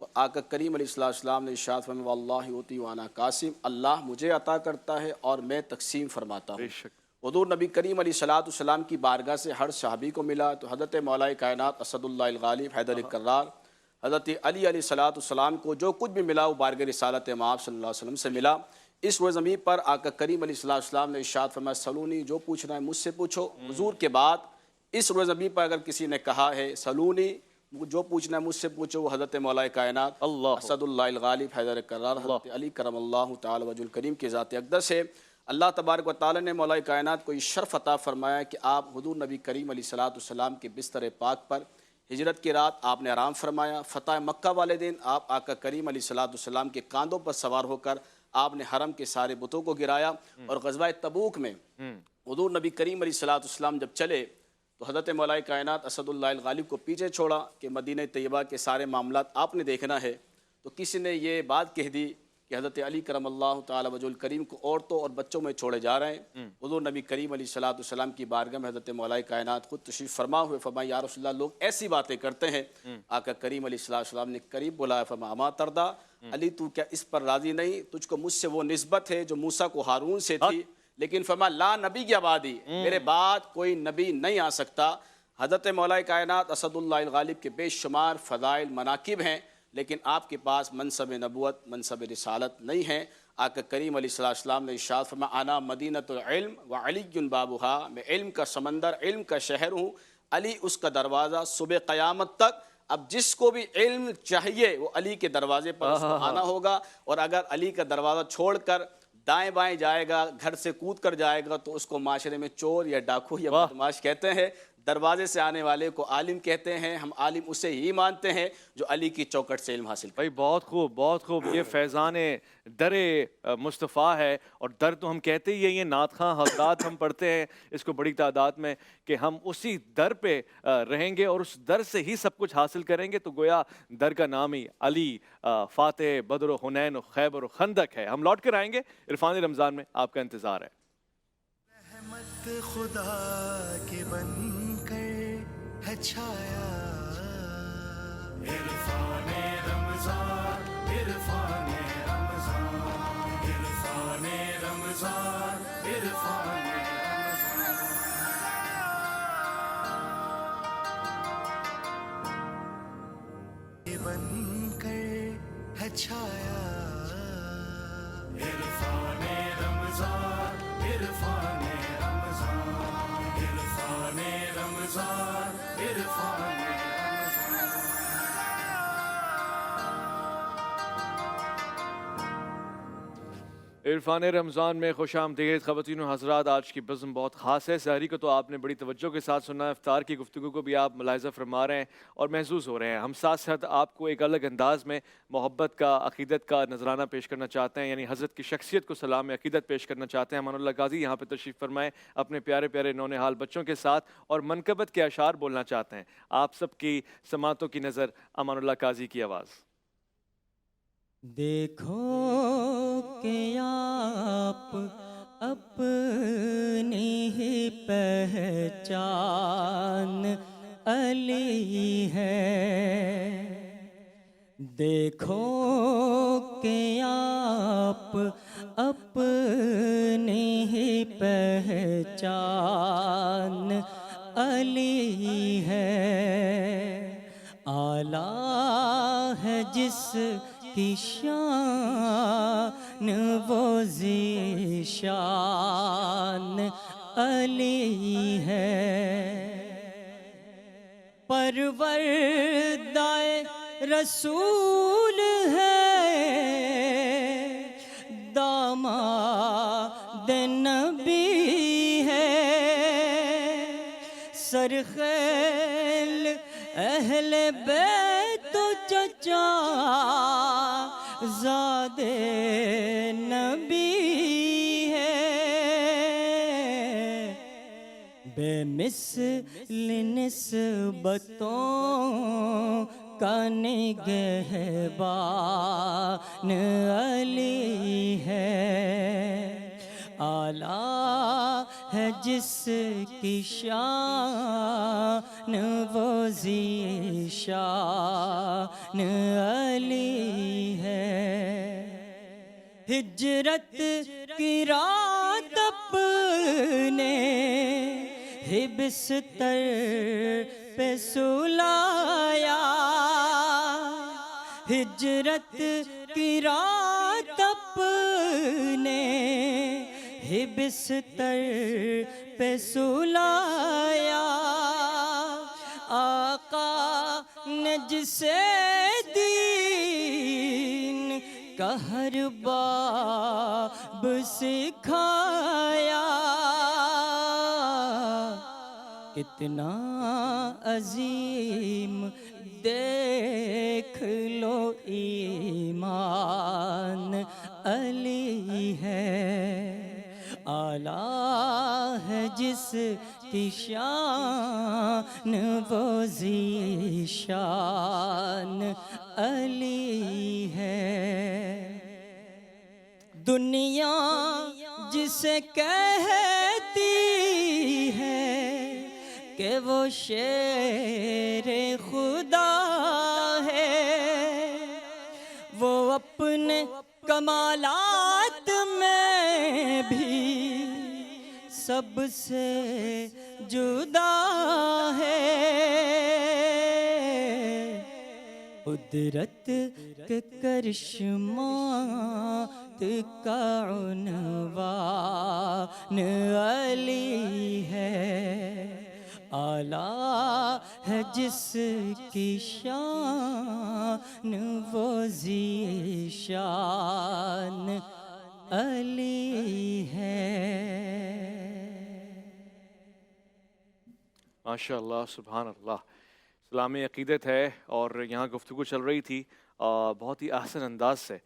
اور آقا کریم علیہ السلام نے ارشاد فرمایا واللہ یؤتی وانا قاسم، اللہ مجھے عطا کرتا ہے اور میں تقسیم فرماتا ہوں۔ حضور نبی کریم علیہ السلام کی بارگاہ سے ہر صحابی کو ملا، تو حضرت مولا کائنات اسد اللہ الغالب حیدر الکرار حضرت علی علیہ السلام کو جو کچھ بھی ملا وہ بارگاہ رسالت مآب صلی اللہ علیہ وسلم سے ملا۔ اس روز زمین پر آقا کریم علیہ السلام نے ارشاد فرمایا سلونی، جو پوچھنا ہے مجھ سے پوچھو۔ حضور کے بعد اس روز زمین پر اگر کسی نے کہا ہے سلونی، جو پوچھنا ہے مجھ سے پوچھو، وہ حضرت مولا کائنات اسد اللہ الغالب حیدر الکرار حضرت علی کرم اللہ تعالی وجہ الکریم کی ذات اقدس ہے۔ اللہ تبارک و تعالی نے مولا کائنات کو یہ شرف عطا فرمایا کہ آپ حضور نبی کریم علیہ السلام کے بستر پاک پر ہجرت کی رات آپ نے آرام فرمایا، فتح مکہ والے دن آپ آقا کریم علیہ السلام کے کاندھوں پر سوار ہو کر آپ نے حرم کے سارے بتوں کو گرایا، اور غزوہ تبوک میں حضور نبی کریم علیہ السلام جب چلے تو حضرت مولا کائنات اسد اللہ الغالب کو پیچھے چھوڑا کہ مدینہ طیبہ کے سارے معاملات آپ نے دیکھنا ہے۔ تو کسی نے یہ بات کہہ دی کہ حضرت علی کرم اللہ تعالی وجہ الکریم کو عورتوں اور بچوں میں چھوڑے جا رہے ہیں۔ حضور نبی کریم علیہ السلام کی بارگاہ میں حضرت مولا کائنات خود تشریف فرما ہوئے، فرمایا یا رسول اللہ لوگ ایسی باتیں کرتے ہیں۔ آقا کریم علیہ السلام نے قریب بلایا، فرمایا اما ترضیٰ، علی تو کیا اس پر راضی نہیں؟ تجھ کو مجھ سے وہ نسبت ہے جو موسیٰ کو ہارون سے تھی، لیکن فرما لا نبی کی آبادی، میرے بعد کوئی نبی نہیں آ سکتا۔ حضرت مولا کائنات اسد اللہ الغالب کے بے شمار فضائل مناقب ہیں، لیکن آپ کے پاس منصب نبوت، منصب رسالت نہیں ہے۔ آقا کریم علیہ السلام نے ارشاد فرمایا انا مدینۃ العلم وعلی بابها، میں علم کا سمندر، علم کا شہر ہوں، علی اس کا دروازہ صبح قیامت تک۔ اب جس کو بھی علم چاہیے وہ علی کے دروازے پر اس کو آنا ہوگا، اور اگر علی کا دروازہ چھوڑ کر دائیں بائیں جائے گا، گھر سے کود کر جائے گا، تو اس کو معاشرے میں چور یا ڈاکو یا بدماش کہتے ہیں۔ دروازے سے آنے والے کو عالم کہتے ہیں، ہم عالم اسے ہی مانتے ہیں جو علی کی چوکٹ سے علم حاصل کرے۔ بھائی بہت خوب، بہت خوب۔ یہ فیضان در مصطفیٰ ہے، اور در تو ہم کہتے ہی ہیں، یہ نعت خواں حضرات ہم پڑھتے ہیں اس کو بڑی تعداد میں، کہ ہم اسی در پہ رہیں گے اور اس در سے ہی سب کچھ حاصل کریں گے۔ تو گویا در کا نام ہی علی، فاتح بدر و حنین و خیبر و خندق ہے۔ ہم لوٹ کر آئیں گے، عرفان رمضان میں آپ کا انتظار ہے۔ رحمت خدا کے بن کر ہے چھایا، عرفان رمضان، عرفان رمضان، عرفان رمضان، عرفان بن کر ہے چھایا، عرفان رمضان، عرفان رمضان، عرفان رمضان، عرفان عرفان رمضان میں خوش آمدید خواتین و حضرات۔ آج کی بزم بہت خاص ہے۔ سحری کو تو آپ نے بڑی توجہ کے ساتھ سنا، افطار کی گفتگو کو بھی آپ ملاحظہ فرما رہے ہیں اور محظوظ ہو رہے ہیں۔ ہم ساتھ ساتھ آپ کو ایک الگ انداز میں محبت کا، عقیدت کا نذرانہ پیش کرنا چاہتے ہیں، یعنی حضرت کی شخصیت کو سلام عقیدت پیش کرنا چاہتے ہیں۔ امان اللہ قاضی یہاں پہ تشریف فرمائیں اپنے پیارے پیارے نونہال بچوں کے ساتھ، اور منقبت کے اشعار بولنا چاہتے ہیں۔ آپ سب کی سماعتوں کی نظر امان اللہ قاضی کی آواز۔ دیکھو کہ آپ اپنی ہی پہچان علی ہے، دیکھو کہ آپ اپنی ہی پہچان علی ہے، اعلیٰ ہے جس کی شان وہ ذیشان علی ہے، پروردہ رسول ہے، داماد نبی ہے، سرخیل اہل بیت و چچا زادے نبی ہے، بے مثل نسبتوں کا نگہبان علی ہے، اعلیٰ ہے جس کی شان وہ ذیشان علی ہے، ہجرت کی رات اپنے ہی بستر پہ سلایا، ہجرت کی رات اپنے ہی بستر پہ سلایا، آقا نے جسے دین کا ہر باب سکھایا، کتنا عظیم دیکھ لو ایمان علی ہے، اعلیٰ ہے جس کی شان وہ ذیشان علی ہے، دنیا جسے کہتی ہے کہ وہ شیر خدا ہے، وہ اپنے کمالات میں بھی سب سے جدا ہے، قدرت کے کرشمات کا عنوان علی ہے، اعلیٰ ہے جس کی شان وہ ذیشان علی ہے۔ ماشاء اللہ، سبحان اللہ، اسلامی عقیدت ہے اور یہاں گفتگو چل رہی تھی بہت ہی احسن انداز سے۔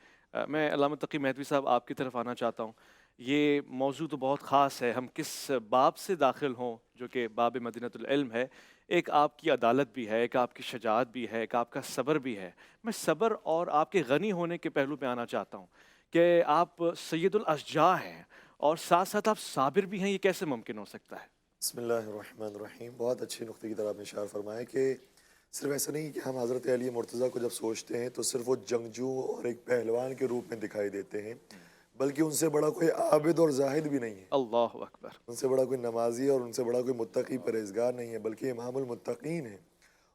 میں علامہ تقی مہدوی صاحب آپ کی طرف آنا چاہتا ہوں۔ یہ موضوع تو بہت خاص ہے، ہم کس باب سے داخل ہوں جو کہ باب مدینۃ العلم ہے۔ ایک آپ کی عدالت بھی ہے، ایک آپ کی شجاعت بھی ہے، ایک آپ کا صبر بھی ہے۔ میں صبر اور آپ کے غنی ہونے کے پہلو پہ آنا چاہتا ہوں کہ آپ سید الاشجاع ہیں اور ساتھ ساتھ آپ صابر بھی ہیں، یہ کیسے ممکن ہو سکتا ہے؟ بسم اللہ الرحمن الرحیم۔ بہت اچھے نقطے کی طرح آپ نے اشارہ فرمایا کہ صرف ایسا نہیں کہ ہم حضرت علی مرتضیٰ کو جب سوچتے ہیں تو صرف وہ جنگجو اور ایک پہلوان کے روپ میں دکھائی دیتے ہیں، بلکہ ان سے بڑا کوئی عابد اور زاہد بھی نہیں ہے، اللہ اکبر، ان سے بڑا کوئی نمازی اور ان سے بڑا کوئی متقی پرہیزگار نہیں ہے، بلکہ امام المتقین ہے۔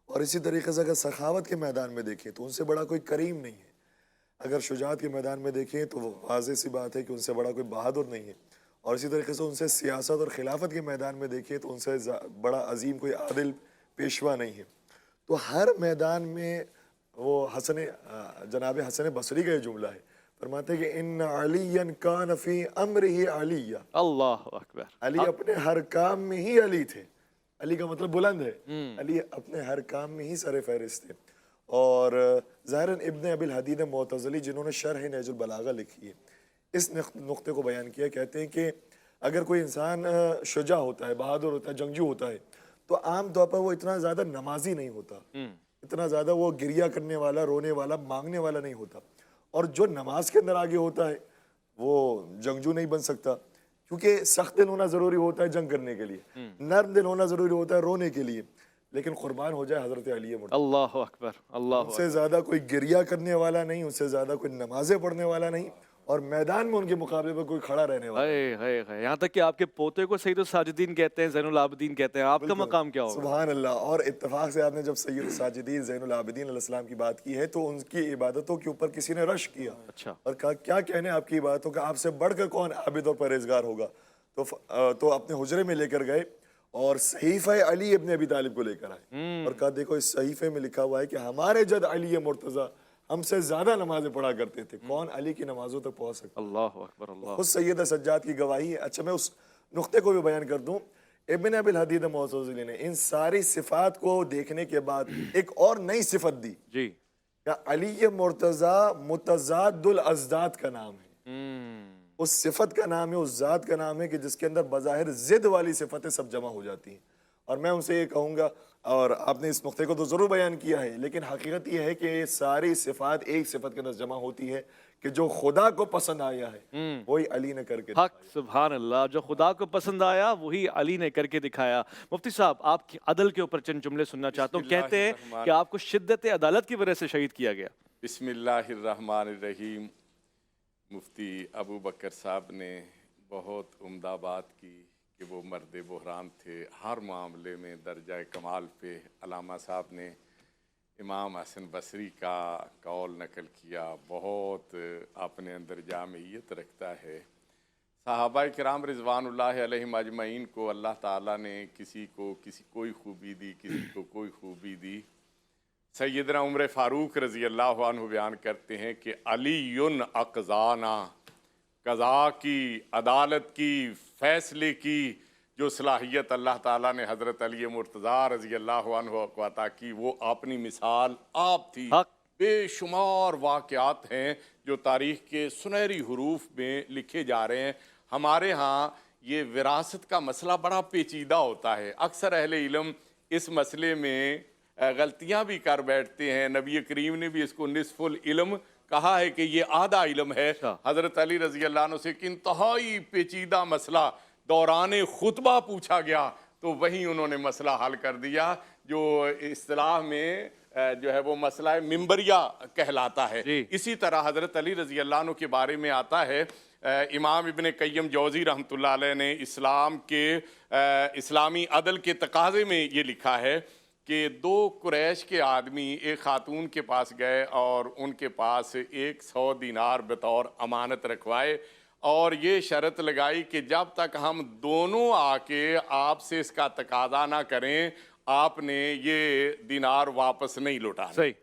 اور اسی طریقے سے اگر سخاوت کے میدان میں دیکھیں تو ان سے بڑا کوئی کریم نہیں ہے، اگر شجاعت کے میدان میں دیکھیں تو وہ واضح سی بات ہے کہ ان سے بڑا کوئی بہادر نہیں ہے، اور اسی طریقے سے ان سے سیاست اور خلافت کے میدان میں دیکھیں تو ان سے بڑا عظیم کوئی عادل پیشوا نہیں ہے۔ تو ہر میدان میں وہ جناب حسن بصری کا یہ جملہ ہے، فرماتے ہیں کہ ان علی کان فی امرہ علی، اللہ اکبر، علی اپنے ہر کام میں ہی علی تھے۔ علی کا مطلب بلند ہے، علی اپنے ہر کام میں ہی سر فہرست تھے۔ اور ظاہراً ابن ابی الحدید معتزلی جنہوں نے شرح نہج البلاغہ لکھی ہے، اس نقطے کو بیان کیا، کہتے ہیں کہ اگر کوئی انسان شجاع ہوتا ہے، بہادر ہوتا ہے، جنگجو ہوتا ہے، تو عام طور پر وہ اتنا زیادہ نمازی نہیں ہوتا، اتنا زیادہ وہ گریہ کرنے والا، رونے والا، مانگنے والا نہیں ہوتا۔ اور جو نماز کے اندر آگے ہوتا ہے وہ جنگجو نہیں بن سکتا، کیونکہ سخت دل ہونا ضروری ہوتا ہے جنگ کرنے کے لیے، نرم دل ہونا ضروری ہوتا ہے رونے کے لیے۔ لیکن قربان ہو جائے حضرت علی مرتضیٰ، اللہ اکبر، اللہ ان سے زیادہ کوئی گریہ کرنے والا نہیں، ان سے زیادہ کوئی نمازیں پڑھنے والا نہیں، اور میدان میں ان کے مقابلے پر کوئی کھڑا رہنے والا نہیں۔ یہاں تک کہ آپ کے پوتے کو سید الساجدین کہتے ہیں، زین العابدین کہتے ہیں، آپ کا مقام کیا ہوگا؟ سبحان اللہ۔ اور اتفاق سے آپ نے جب سید الساجدین زین العابدین علیہ السلام کی بات کی ہے تو ان کی عبادتوں کے اوپر کسی نے رش کیا اچھا، اور کہا کیا کہنے آپ کی عبادتوں کا، آپ سے بڑھ کر کون عابد اور پرہیزگار ہوگا؟ تو اپنے حجرے میں لے کر گئے اور صحیفہ علی ابن ابی طالب کو لے کر آئے اور کہا دیکھو اس صحیفے میں لکھا ہوا ہے کہ ہمارے جد علی مرتضیٰ ہم سے زیادہ نمازیں پڑھا کرتے تھے، کون علی کی نمازوں تک پہنچ سکتا؟ اللہ اکبر، اللہ، خود سید سجاد کی گواہی ہے۔ اچھا میں اس نقطے کو بھی بیان کر دوں، ابن ابی الحدید معتزلی نے ان ساری صفات کو دیکھنے کے بعد ایک اور نئی صفت دی جی، کہ علی مرتضیٰ متضاد الازداد کا نام ہے، اس صفت کا نام ہے، اس ذات کا نام ہے کہ جس کے اندر بظاہر ضد والی صفتیں سب جمع ہو جاتی ہیں۔ اور میں ان سے یہ کہوں گا، اور آپ نے اس نقطے کو تو ضرور بیان کیا ہے، لیکن حقیقت یہ ہے کہ یہ ساری صفات ایک صفت کے اندر جمع ہوتی ہے کہ جو خدا کو پسند آیا ہے وہی علی نے کر کے حق، سبحان اللہ، جو خدا کو پسند آیا وہی علی نے کر کے دکھایا۔ مفتی صاحب، آپ کی عدل کے اوپر چند جملے سننا چاہتا ہوں۔ کہتے ہیں کہ آپ کو شدت عدالت کی وجہ سے شہید کیا گیا۔ بسم اللہ الرحمن الرحیم۔ مفتی ابو بکر صاحب نے بہت عمدہ بات کی کہ وہ مرد بحران تھے، ہر معاملے میں درجہ کمال پہ۔ علامہ صاحب نے امام حسن بصری کا قول نقل کیا، بہت اپنے اندر جامعیت رکھتا ہے۔ صحابہ کرام رضوان اللہ علیہم اجمعین کو اللہ تعالیٰ نے کسی کو کوئی خوبی دی، کسی کو کوئی خوبی دی۔ سیدنا عمر فاروق رضی اللہ عنہ بیان کرتے ہیں کہ علی اقضانا، قضاء کی، عدالت کی، فیصلے کی جو صلاحیت اللہ تعالیٰ نے حضرت علی مرتضیٰ رضی اللہ عنہ کو عطا کی، وہ اپنی مثال آپ تھی۔ بے شمار واقعات ہیں جو تاریخ کے سنہری حروف میں لکھے جا رہے ہیں۔ ہمارے ہاں یہ وراثت کا مسئلہ بڑا پیچیدہ ہوتا ہے، اکثر اہل علم اس مسئلے میں غلطیاں بھی کر بیٹھتے ہیں۔ نبی کریم نے بھی اس کو نصف العلم کہا ہے کہ یہ آدھا علم ہے۔ حضرت علی رضی اللہ عنہ سے ایک انتہائی پیچیدہ مسئلہ دوران خطبہ پوچھا گیا تو وہیں انہوں نے مسئلہ حل کر دیا، جو اصطلاح میں جو ہے وہ مسئلہ ممبریہ کہلاتا ہے۔ جی۔ اسی طرح حضرت علی رضی اللہ عنہ کے بارے میں آتا ہے، امام ابن قیم جوزی رحمۃ اللہ علیہ نے اسلامی عدل کے تقاضے میں یہ لکھا ہے کہ 2 قریش کے آدمی ایک خاتون کے پاس گئے اور ان کے پاس 100 دینار بطور امانت رکھوائے، اور یہ شرط لگائی کہ جب تک ہم دونوں آ کے آپ سے اس کا تقاضا نہ کریں آپ نے یہ دینار واپس نہیں لوٹانا۔ صحیح۔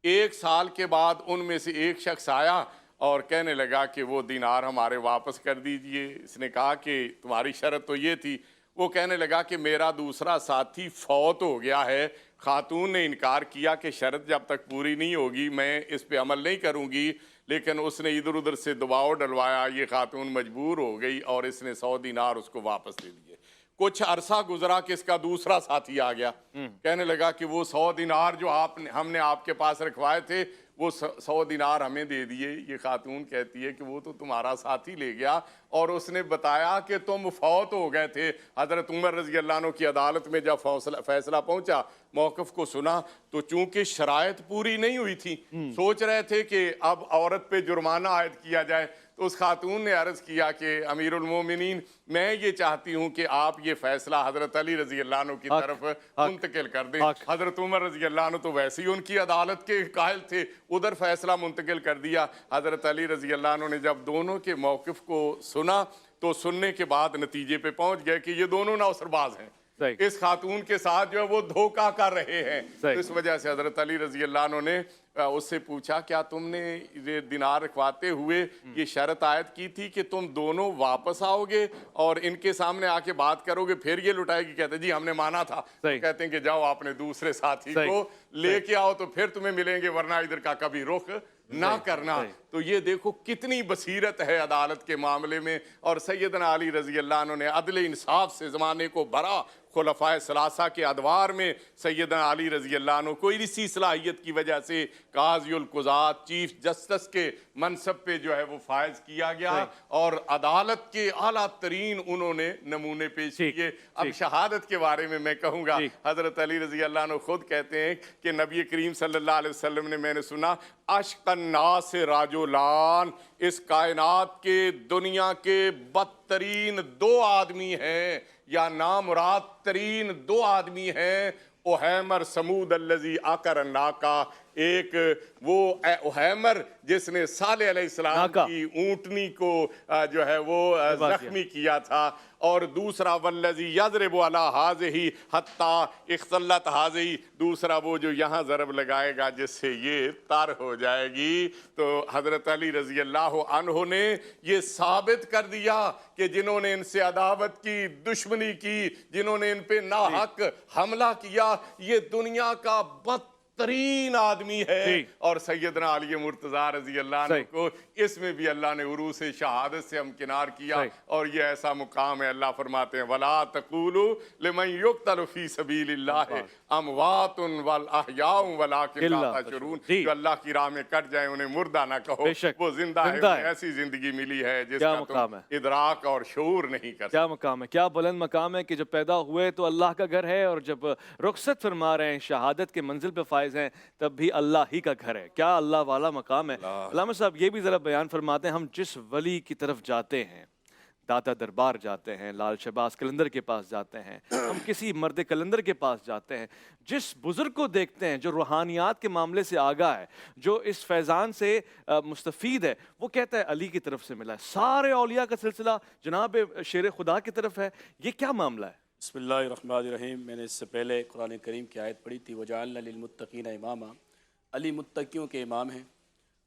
1 سال کے بعد ان میں سے ایک شخص آیا اور کہنے لگا کہ وہ دینار ہمارے واپس کر دیجئے۔ اس نے کہا کہ تمہاری شرط تو یہ تھی۔ وہ کہنے لگا کہ میرا دوسرا ساتھی فوت ہو گیا ہے۔ خاتون نے انکار کیا کہ شرط جب تک پوری نہیں ہوگی میں اس پہ عمل نہیں کروں گی، لیکن اس نے ادھر ادھر سے دباؤ ڈلوایا، یہ خاتون مجبور ہو گئی اور اس نے 100 دینار اس کو واپس دے دیے۔ کچھ عرصہ گزرا کہ اس کا دوسرا ساتھی آ گیا، کہنے لگا کہ وہ 100 دینار جو ہم نے آپ کے پاس رکھوائے تھے وہ 100 دینار ہمیں دے دیے۔ یہ خاتون کہتی ہے کہ وہ تو تمہارا ساتھی لے گیا اور اس نے بتایا کہ تم فوت ہو گئے تھے۔ حضرت عمر رضی اللہ عنہ کی عدالت میں جب فیصلہ پہنچا، موقف کو سنا تو چونکہ شرائط پوری نہیں ہوئی تھی، سوچ رہے تھے کہ اب عورت پہ جرمانہ عائد کیا جائے، تو اس خاتون نے عرض کیا کہ امیر المومنین میں یہ چاہتی ہوں کہ آپ یہ فیصلہ حضرت علی رضی اللہ عنہ کی طرف منتقل کر دیں۔ حضرت عمر رضی اللہ عنہ تو ویسے ہی ان کی عدالت کے قائل تھے، ادھر فیصلہ منتقل کر دیا۔ حضرت علی رضی اللہ عنہ نے جب دونوں کے موقف کو سنا تو سننے کے بعد نتیجے پہ پہنچ گئے کہ یہ دونوں نوسر باز ہیں، اس خاتون کے ساتھ جو ہے وہ دھوکہ کر رہے ہیں۔ اس وجہ سے حضرت علی رضی اللہ عنہ نے اس سے پوچھا کیا تم نے یہ دینار رکھواتے ہوئے یہ شرط عائد کی تھی کہ تم دونوں واپس آؤ گے اور ان کے سامنے آ کے بات کرو گے پھر یہ لٹائے گی؟ کہتے جی ہم نے مانا تھا۔ کہتے ہیں کہ جاؤ اپنے دوسرے ساتھی کو لے کے آؤ تو پھر تمہیں ملیں گے، ورنہ ادھر کا کبھی رخ نہ کرنا۔ تو یہ دیکھو کتنی بصیرت ہے عدالت کے معاملے میں، اور سیدنا علی رضی اللہ عنہ نے عدل انصاف سے زمانے کو بھرا۔ خلفائے ثلاثہ کے ادوار میں سیدنا علی رضی اللہ عنہ کو اسی صلاحیت کی وجہ سے قاضی القضات چیف جسٹس کے منصب پہ جو ہے وہ فائز کیا گیا، اور عدالت کے اعلیٰ ترین انہوں نے نمونے پیش کیے۔ اب شہادت کے بارے میں میں کہوں گا، حضرت علی رضی اللہ عنہ خود کہتے ہیں کہ نبی کریم صلی اللہ علیہ وسلم نے، میں نے سنا، اشق الناس رجلان، اس کائنات کے دنیا کے بدترین 2 آدمی ہیں یا نامراد ترین 2 آدمی ہیں، احیمر سمود الذی عقر الناقہ، ایک وہ احیمر جس نے صالح علیہ السلام کی اونٹنی کو جو ہے وہ زخمی کیا تھا، اور دوسرا والذی یضرب علی ہذہ حتی اختلت ہذہ، دوسرا وہ جو یہاں ضرب لگائے گا جس سے یہ تر ہو جائے گی۔ تو حضرت علی رضی اللہ عنہ نے یہ ثابت کر دیا کہ جنہوں نے ان سے عداوت کی، دشمنی کی، جنہوں نے ان پہ ناحق حملہ کیا، یہ دنیا کا بدترین آدمی ہے، اور سیدنا علی مرتضیٰ رضی اللہ عنہ کو اس میں بھی اللہ نے عروس شہادت سے ہمکنار کیا، اور یہ ایسا مقام ہے۔ اللہ فرماتے ہیں وَلَا تَقُولُوا لِمَنْ يُقْتَلُ فِي سَبِيلِ اللَّهِ أَمْوَاتٌ وَالْأَحْيَاءُ وَلَٰكِنْ لَا تَشْعُرُونَ، جو اللہ کی راہ میں کٹ جائیں انہیں مردہ نہ کہو، وہ زندہ ہے، انہیں ایسی زندگی ملی ہے جس کا تم ادراک اور شعور نہیں کر سکتے۔ کیا مقام ہے، کیا بلند مقام ہے کہ جب پیدا ہوئے تو اللہ کا گھر ہے، اور جب رخصت فرما رہے ہیں شہادت کے منزل پہ فائز ہیں تب بھی اللہ ہی کا گھر ہے۔ کیا اللہ والا مقام ہے۔ علامہ صاحب یہ بھی ذرا بیان فرماتے ہیں، ہم جس ولی کی طرف جاتے ہیں، داتا دربار جاتے ہیں، لال شہباز قلندر کے پاس جاتے ہیں، ہم کسی مرد قلندر کے پاس جاتے ہیں، جس بزرگ کو دیکھتے ہیں جو روحانیات کے معاملے سے آگاہ ہے، جو اس فیضان سے مستفید ہے، وہ کہتا ہے علی کی طرف سے ملا ہے۔ سارے اولیاء کا سلسلہ جناب شیر خدا کی طرف ہے، یہ کیا معاملہ ہے؟ بسم اللہ الرحمن الرحیم۔ میں نے اس سے پہلے قرآن کریم کی آیت پڑھی تھی وَجَعَلْنَا لِلْمُتَّقِينَ إِمَامًا، علی متقیوں کے امام ہیں،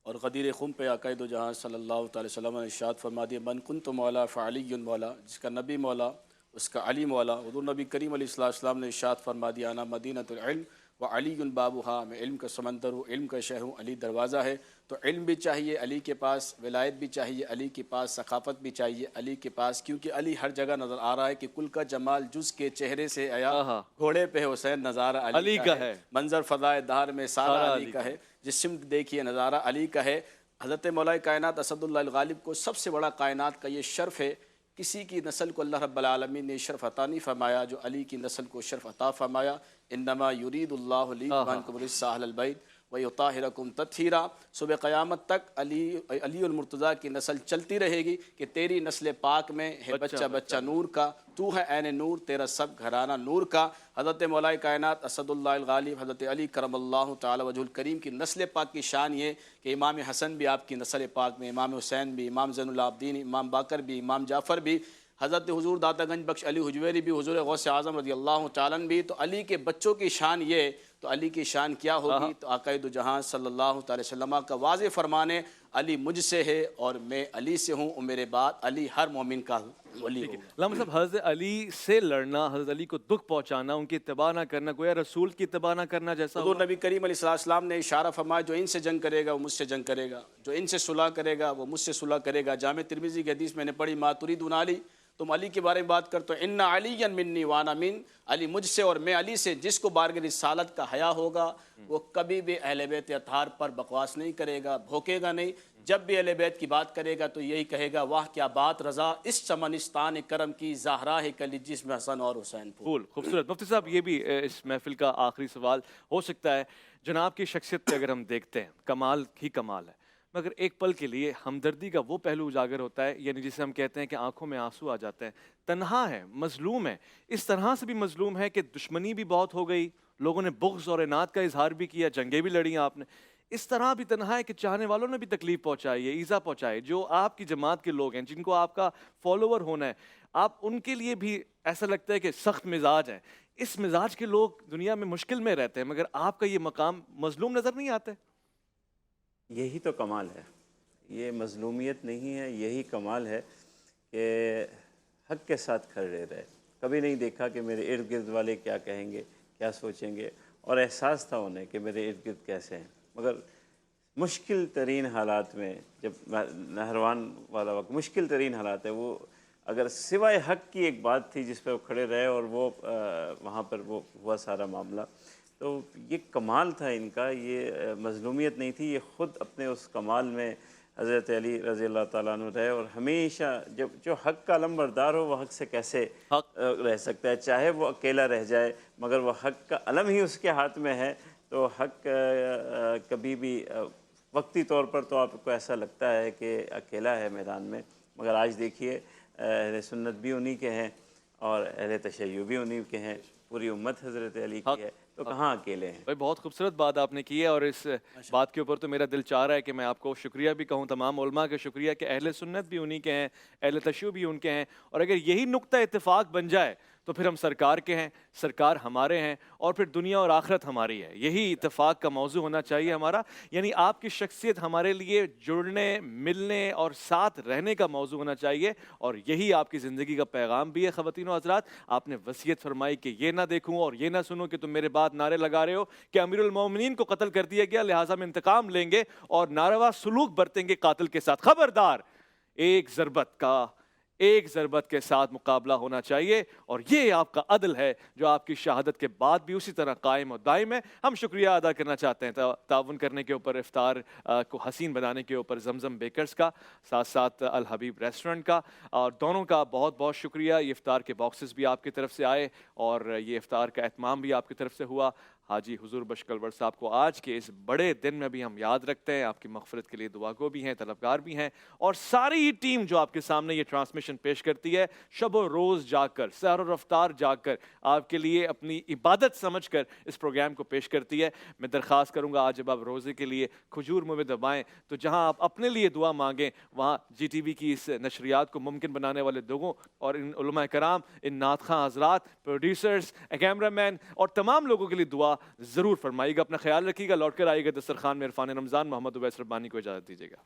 اور غدیر خم پہ آقا دو جہاں صلی اللہ تعالی وسلم نے ارشاد فرما دیا من کنت مولا فعلی مولا، جس کا نبی مولا اس کا علی مولا۔ حضور نبی کریم علیہ السلام نے ارشاد فرما دیا انا مدینۃ العلم وعلی بابھا، میں علم کا سمندر ہوں، علم کا شہر ہوں، علی دروازہ ہے۔ تو علم بھی چاہیے علی کے پاس، ولایت بھی چاہیے علی کے پاس، ثقافت بھی چاہیے علی کے پاس، کیونکہ علی ہر جگہ نظر آ رہا ہے کہ کل کا جمال جز کے چہرے سے آیا، گھوڑے پہ حسین نظارہ علی کا ہے، منظر فضائے دہر میں سارا علی کا ہے، جس سمت دیکھیے نظارہ علی کا ہے۔ حضرت مولا کائنات اسد اللہ الغالب کو سب سے بڑا کائنات کا یہ شرف ہے کسی کی نسل کو اللہ رب العالمین نے شرف عطا نہیں فرمایا جو علی کی نسل کو شرف عطا فرمایا. انما یرید اللہ لیذہبعنکم الرجس اہل البیت ویطہرکم تطہیرا. صبح قیامت تک علی المرتضیٰ کی نسل چلتی رہے گی کہ تیری نسل پاک میں ہے بچہ بچہ نور کا، تو ہے عین نور، تیرا سب گھرانہ نور کا. حضرت مولا کائنات اسد اللہ الغالب حضرت علی کرم اللہ تعالی وجہ الکریم کی نسل پاک کی شان یہ کہ امام حسن بھی آپ کی نسل پاک میں، امام حسین بھی، امام زین العابدین، امام باقر بھی، امام جعفر بھی، حضرت حضور داتا گنج بخش علی حجویری بھی، حضور غوث اعظم رضی اللہ تعالیٰ عنہ بھی. تو علی کے بچوں کی شان یہ، تو علی کی شان کیا ہوگی؟ تو آقا دو جہاں صلی اللہ تعالی وسلم کا واضح فرمان ہے علی مجھ سے ہے اور میں علی سے ہوں، اور میرے بعد علی ہر مومن کا ولی ہوگا. علامہ صاحب، حضرت علی سے لڑنا، حضرت علی کو دکھ پہنچانا، ان کی اتباع نہ کرنا، گویا رسول کی اتباع نہ کرنا جیسا حضور نبی کریم علیہ السلام نے اشارہ فرمایا جو ان سے جنگ کرے گا وہ مجھ سے جنگ کرے گا، جو ان سے صلح کرے گا وہ مجھ سے صلح کرے گا. جامع ترمذی کی حدیث میں نے پڑھی، ما تريدون علی، تم علی کے بارے میں بات کرتے ہو، ان علی منی وانا من، علی مجھ سے اور میں علی سے. جس کو بارگاہ رسالت کا حیا ہوگا وہ کبھی بھی اہل بیت اطہار پر بکواس نہیں کرے گا، بھوکے گا نہیں. جب بھی اہل بیت کی بات کرے گا تو یہی کہے گا واہ کیا بات رضا اس چمنستان کرم کی، زہرا ہے کلی جسم حسن اور حسین پھول. خوبصورت. مفتی صاحب، یہ بھی اس محفل کا آخری سوال ہو سکتا ہے. جناب کی شخصیت پہ اگر ہم دیکھتے ہیں، کمال ہی کمال ہے، مگر ایک پل کے لیے ہمدردی کا وہ پہلو اجاگر ہوتا ہے، یعنی جسے ہم کہتے ہیں کہ آنکھوں میں آنسو آ جاتے ہیں. تنہا ہے، مظلوم ہے، اس طرح سے بھی مظلوم ہے کہ دشمنی بھی بہت ہو گئی، لوگوں نے بغض اور عناد کا اظہار بھی کیا، جنگیں بھی لڑیں آپ نے. اس طرح بھی تنہا ہے کہ چاہنے والوں نے بھی تکلیف پہنچائی ہے، ایذا پہنچائی. جو آپ کی جماعت کے لوگ ہیں، جن کو آپ کا فالوور ہونا ہے، آپ ان کے لیے بھی ایسا لگتا ہے کہ سخت مزاج ہیں. اس مزاج کے لوگ دنیا میں مشکل میں رہتے ہیں، مگر آپ کا یہ مقام مظلوم نظر نہیں آتا ہے. یہی تو کمال ہے، یہ مظلومیت نہیں ہے، یہی کمال ہے کہ حق کے ساتھ کھڑے رہے. کبھی نہیں دیکھا کہ میرے ارد گرد والے کیا کہیں گے، کیا سوچیں گے، اور احساس تھا انہیں کہ میرے ارد گرد کیسے ہیں. مگر مشکل ترین حالات میں، جب نہروان والا وقت مشکل ترین حالات ہے، وہ اگر سوائے حق کی ایک بات تھی جس پہ وہ کھڑے رہے اور وہ وہاں پر وہ ہوا سارا معاملہ، تو یہ کمال تھا ان کا. یہ مظلومیت نہیں تھی، یہ خود اپنے اس کمال میں حضرت علی رضی اللہ تعالیٰ عنہ رہے. اور ہمیشہ جب جو حق کا علم بردار ہو وہ حق سے کیسے رہ سکتا ہے، چاہے وہ اکیلا رہ جائے، مگر وہ حق کا علم ہی اس کے ہاتھ میں ہے. تو حق کبھی بھی وقتی طور پر تو آپ کو ایسا لگتا ہے کہ اکیلا ہے میدان میں، مگر آج دیکھیے اہل سنت بھی انہی کے ہیں اور اہل تشیع بھی انہی کے ہیں، پوری امت حضرت علی کی ہے، تو کہاں اکیلے ہیں. بھائی بہت خوبصورت بات آپ نے کی ہے، اور اس بات کے اوپر تو میرا دل چاہ رہا ہے کہ میں آپ کو شکریہ بھی کہوں، تمام علماء کا شکریہ کہ اہل سنت بھی انہی کے ہیں، اہل تشیع بھی ان کے ہیں. اور اگر یہی نقطہ اتفاق بن جائے تو پھر ہم سرکار کے ہیں، سرکار ہمارے ہیں، اور پھر دنیا اور آخرت ہماری ہے. یہی اتفاق کا موضوع ہونا چاہیے ہمارا. یعنی آپ کی شخصیت ہمارے لیے جڑنے، ملنے اور ساتھ رہنے کا موضوع ہونا چاہیے، اور یہی آپ کی زندگی کا پیغام بھی ہے. خواتین و حضرات، آپ نے وصیت فرمائی کہ یہ نہ دیکھوں اور یہ نہ سنوں کہ تم میرے بعد نعرے لگا رہے ہو کہ امیر المومنین کو قتل کر دیا گیا، لہٰذا میں انتقام لیں گے اور ناروا سلوک برتیں گے قاتل کے ساتھ. خبردار، ایک ضربت کے ساتھ مقابلہ ہونا چاہیے، اور یہ آپ کا عدل ہے جو آپ کی شہادت کے بعد بھی اسی طرح قائم و دائم ہے. ہم شکریہ ادا کرنا چاہتے ہیں تعاون کرنے کے اوپر، افطار کو حسین بنانے کے اوپر زمزم بیکرز کا، ساتھ ساتھ الحبیب ریسٹورنٹ کا، اور دونوں کا بہت بہت شکریہ. یہ افطار کے باکسز بھی آپ کی طرف سے آئے اور یہ افطار کا اہتمام بھی آپ کی طرف سے ہوا. حاجی حضور بخش کلور صاحب کو آج کے اس بڑے دن میں بھی ہم یاد رکھتے ہیں، آپ کی مغفرت کے لیے دعا گو بھی ہیں، طلبگار بھی ہیں، اور ساری ٹیم جو آپ کے سامنے یہ ٹرانسمیشن پیش کرتی ہے، شب و روز جاگ کر، سحر و رفتار جاگ کر، آپ کے لیے اپنی عبادت سمجھ کر اس پروگرام کو پیش کرتی ہے. میں درخواست کروں گا آج جب آپ روزے کے لیے کھجور منہ میں دبائیں تو جہاں آپ اپنے لیے دعا مانگیں، وہاں جی ٹی وی کی اس نشریات کو ممکن بنانے والے لوگوں اور ان علماء کرام، ان نعت خواں حضرات، پروڈیوسرز، کیمرہ مین اور تمام لوگوں کے لیے دعا ضرور فرمائیے گا. اپنا خیال رکھیے گا. لوٹ کر آئیے گا دسترخوان میں عرفان رمضان. محمد اویس ربانی کو اجازت دیجیے گا.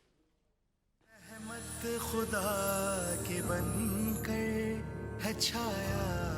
رحمت خدا کے بن کر ہے چھایا